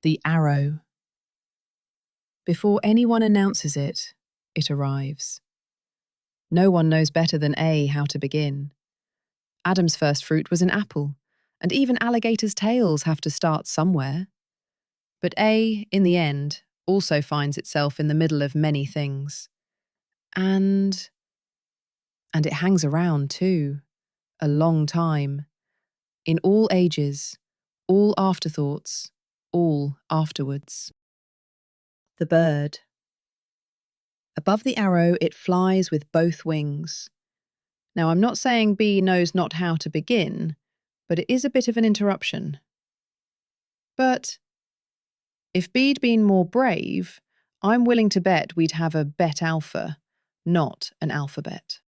The arrow. Before anyone announces it, it arrives. No one knows better than A how to begin. Adam's first fruit was an apple, and even alligators' tails have to start somewhere. But A, in the end, also finds itself in the middle of many things. And it hangs around too, a long time, in all ages, all afterthoughts, all afterwards. The bird. Above the arrow it flies with both wings. Now I'm not saying B knows not how to begin, but it is a bit of an interruption. But if B'd been more brave, I'm willing to bet we'd have a bet alpha, not an alphabet.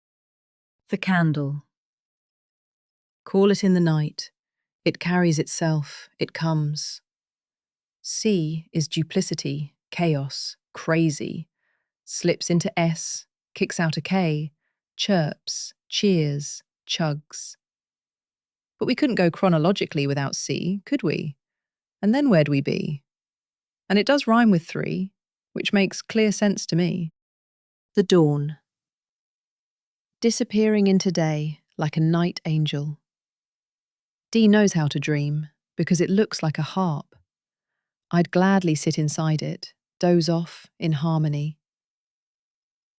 The candle. Call it in the night. It carries itself, it comes. C is duplicity, chaos, crazy. Slips into S, kicks out a K, chirps, cheers, chugs. But we couldn't go chronologically without C, could we? And then where'd we be? And it does rhyme with 3, which makes clear sense to me. The dawn. Disappearing into day like a night angel. D knows how to dream because it looks like a harp. I'd gladly sit inside it, doze off in harmony.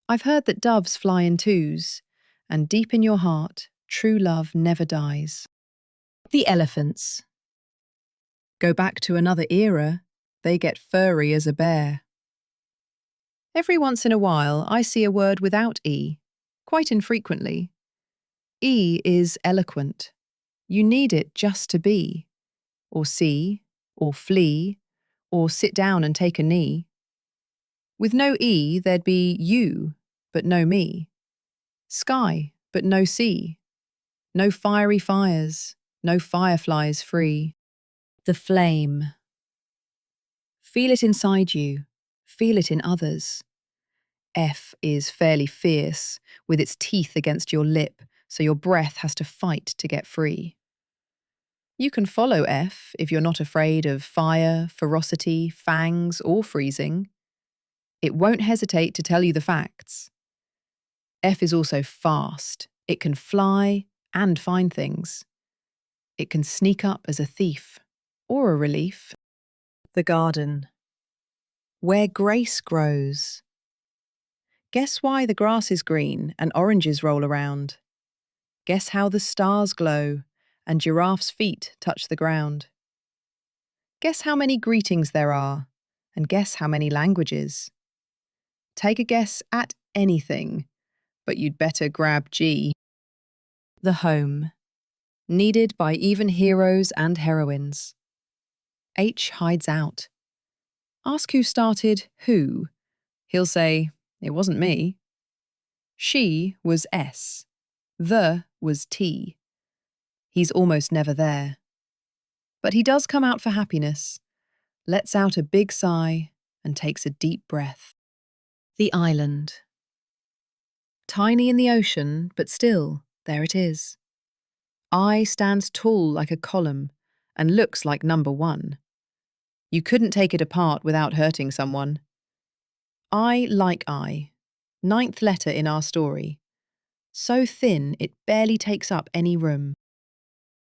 I've heard that doves fly in twos, and deep in your heart, true love never dies. The elephants. Go back to another era, they get furry as a bear. Every once in a while, I see a word without E, quite infrequently. E is eloquent. You need it just to be, or see, or flee, or sit down and take a knee. With no E, there'd be you, but no me. Sky, but no sea. No fiery fires, no fireflies free. The flame. Feel it inside you, feel it in others. F is fairly fierce, with its teeth against your lip, so your breath has to fight to get free. You can follow F if you're not afraid of fire, ferocity, fangs, or freezing. It won't hesitate to tell you the facts. F is also fast. It can fly and find things. It can sneak up as a thief or a relief. The garden. Where grace grows. Guess why the grass is green and oranges roll around. Guess how the stars glow and giraffes' feet touch the ground. Guess how many greetings there are, and guess how many languages. Take a guess at anything, but you'd better grab G. The home. Needed by even heroes and heroines. H hides out. Ask who started who. He'll say, it wasn't me. She was S. The was T. He's almost never there. But he does come out for happiness, lets out a big sigh, and takes a deep breath. The island. Tiny in the ocean, but still, there it is. I stands tall like a column and looks like number 1. You couldn't take it apart without hurting someone. I like I, 9th letter in our story. So thin it barely takes up any room.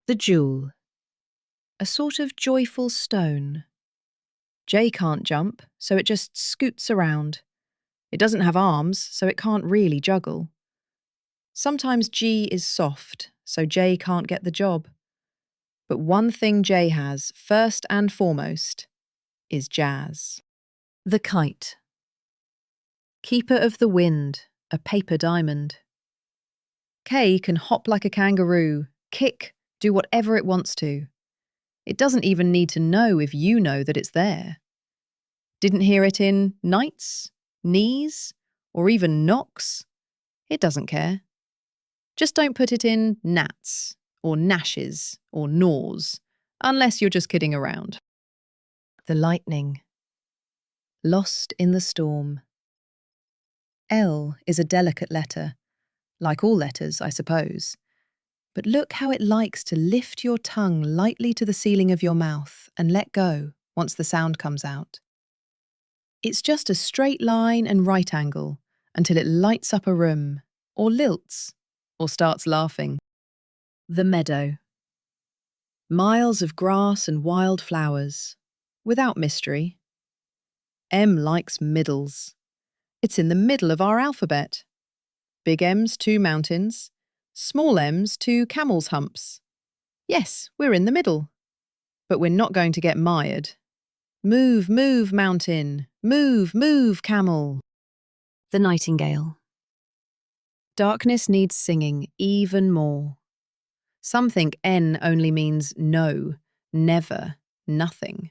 The jewel. A sort of joyful stone. J can't jump, so it just scoots around. It doesn't have arms, so it can't really juggle. Sometimes G is soft, so J can't get the job. But one thing J has, first and foremost, is jazz. The kite. Keeper of the wind, a paper diamond. K can hop like a kangaroo, kick, do whatever it wants to. It doesn't even need to know if you know that it's there. Didn't hear it in nights, knees, or even knocks? It doesn't care. Just don't put it in gnats, or gnashes, or gnaws, unless you're just kidding around. The lightning. Lost in the storm. L is a delicate letter, like all letters, I suppose. But look how it likes to lift your tongue lightly to the ceiling of your mouth and let go. once the sound comes out. It's just a straight line and right angle until it lights up a room, or lilts, or starts laughing. The meadow. Miles of grass and wild flowers, without mystery. M likes middles. It's in the middle of our alphabet. Big M's 2 mountains, small m's 2 camel's humps. Yes, we're in the middle. But we're not going to get mired. Move, move, mountain. Move, move, camel. The nightingale. Darkness needs singing even more. Some think N only means no, never, nothing.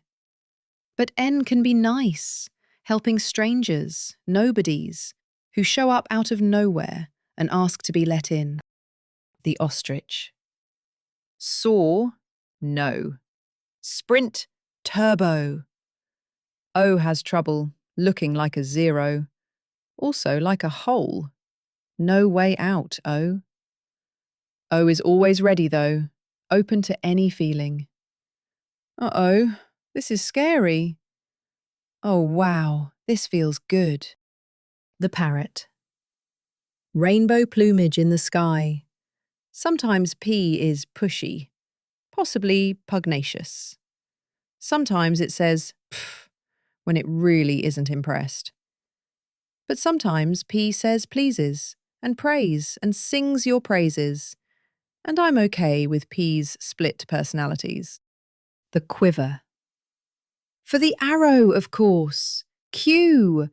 But N can be nice, helping strangers, nobodies, who show up out of nowhere and ask to be let in. The ostrich. Soar, no. Sprint, turbo. O has trouble, looking like a 0. Also like a hole. No way out, O. O is always ready, though, open to any feeling. Uh-oh, this is scary. Oh, wow, this feels good. The parrot. Rainbow plumage in the sky. Sometimes P is pushy, possibly pugnacious. Sometimes it says, pff, when it really isn't impressed. But sometimes P says pleases, and praise, and sings your praises. And I'm okay with P's split personalities. The quiver. For the arrow, of course. Q.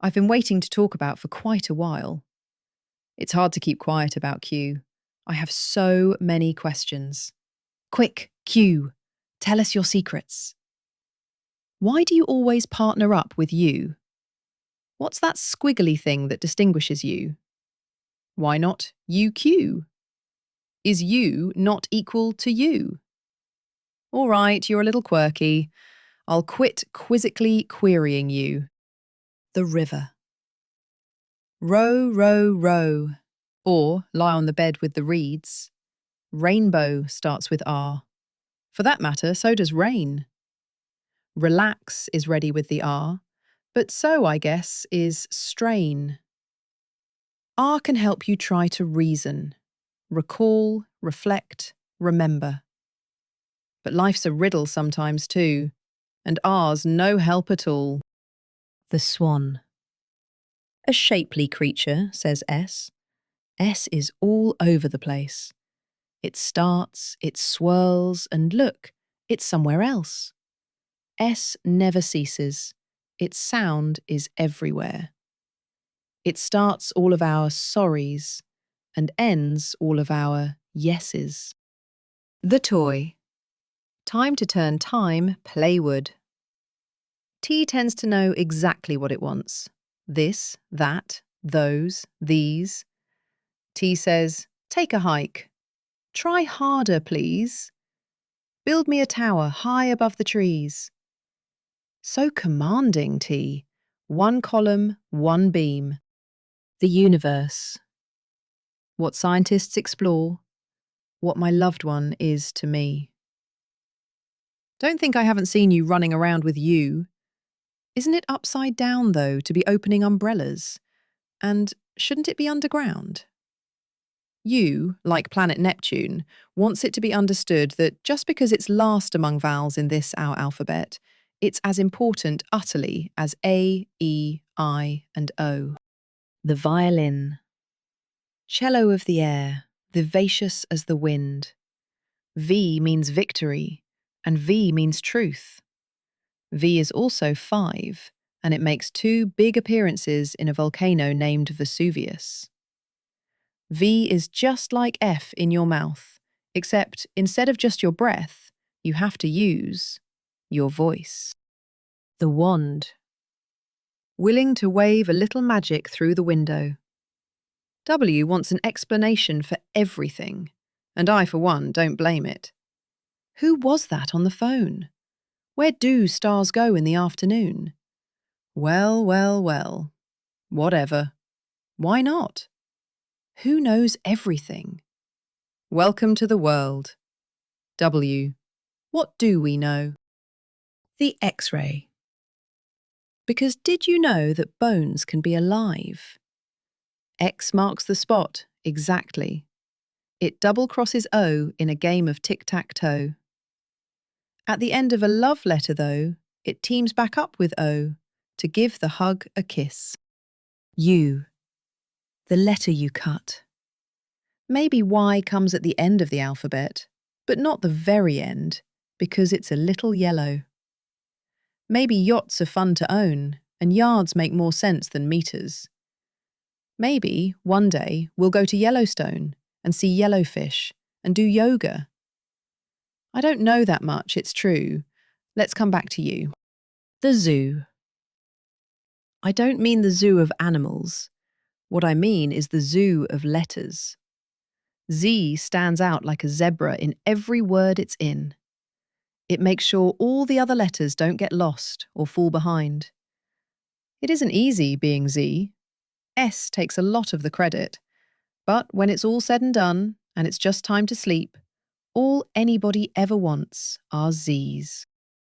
I've been waiting to talk about for quite a while. It's hard to keep quiet about Q. I have so many questions. Quick, Q, tell us your secrets. Why do you always partner up with you? What's that squiggly thing that distinguishes you? Why not UQ? Is you not equal to you? All right, you're a little quirky. I'll quit quizzically querying you. The river. Row, row, row. Or lie on the bed with the reeds. Rainbow starts with R. For that matter, so does rain. Relax is ready with the R, but so, I guess, is strain. R can help you try to reason, recall, reflect, remember. But life's a riddle sometimes too, and R's no help at all. The swan. A shapely creature, says S. S is all over the place. It starts, it swirls, and look, it's somewhere else. S never ceases. Its sound is everywhere. It starts all of our sorries and ends all of our yeses. The toy. Time to turn time playwood. T tends to know exactly what it wants. This, that, those, these. T says, take a hike. Try harder, please. Build me a tower high above the trees. So commanding, T. 1 column, 1 beam. The universe. What scientists explore, what my loved one is to me. Don't think I haven't seen you running around with you. Isn't it upside down, though, to be opening umbrellas? And shouldn't it be underground? You, like planet Neptune, wants it to be understood that just because it's last among vowels in this our alphabet, it's as important utterly as A, E, I, and O. The violin. Cello of the air, vivacious as the wind. V means victory, and V means truth. V is also 5, and it makes 2 big appearances in a volcano named Vesuvius. V is just like F in your mouth, except instead of just your breath, you have to use your voice. The wand. Willing to wave a little magic through the window. W wants an explanation for everything, and I, for one, don't blame it. Who was that on the phone? Where do stars go in the afternoon? Well, well, well. Whatever. Why not? Who knows everything? Welcome to the world. W. What do we know? The X-ray. Because did you know that bones can be alive? X marks the spot, exactly. It double-crosses O in a game of tic-tac-toe. At the end of a love letter, though, it teams back up with O to give the hug a kiss. U. The letter you cut. Maybe Y comes at the end of the alphabet, but not the very end, because it's a little yellow. Maybe yachts are fun to own, and yards make more sense than meters. Maybe, one day, we'll go to Yellowstone and see yellowfish and do yoga. I don't know that much, it's true. Let's come back to you. The zoo. I don't mean the zoo of animals. What I mean is the zoo of letters. Z stands out like a zebra in every word it's in. It makes sure all the other letters don't get lost or fall behind. It isn't easy being Z. S takes a lot of the credit. But when it's all said and done, and it's just time to sleep, all anybody ever wants are Zs.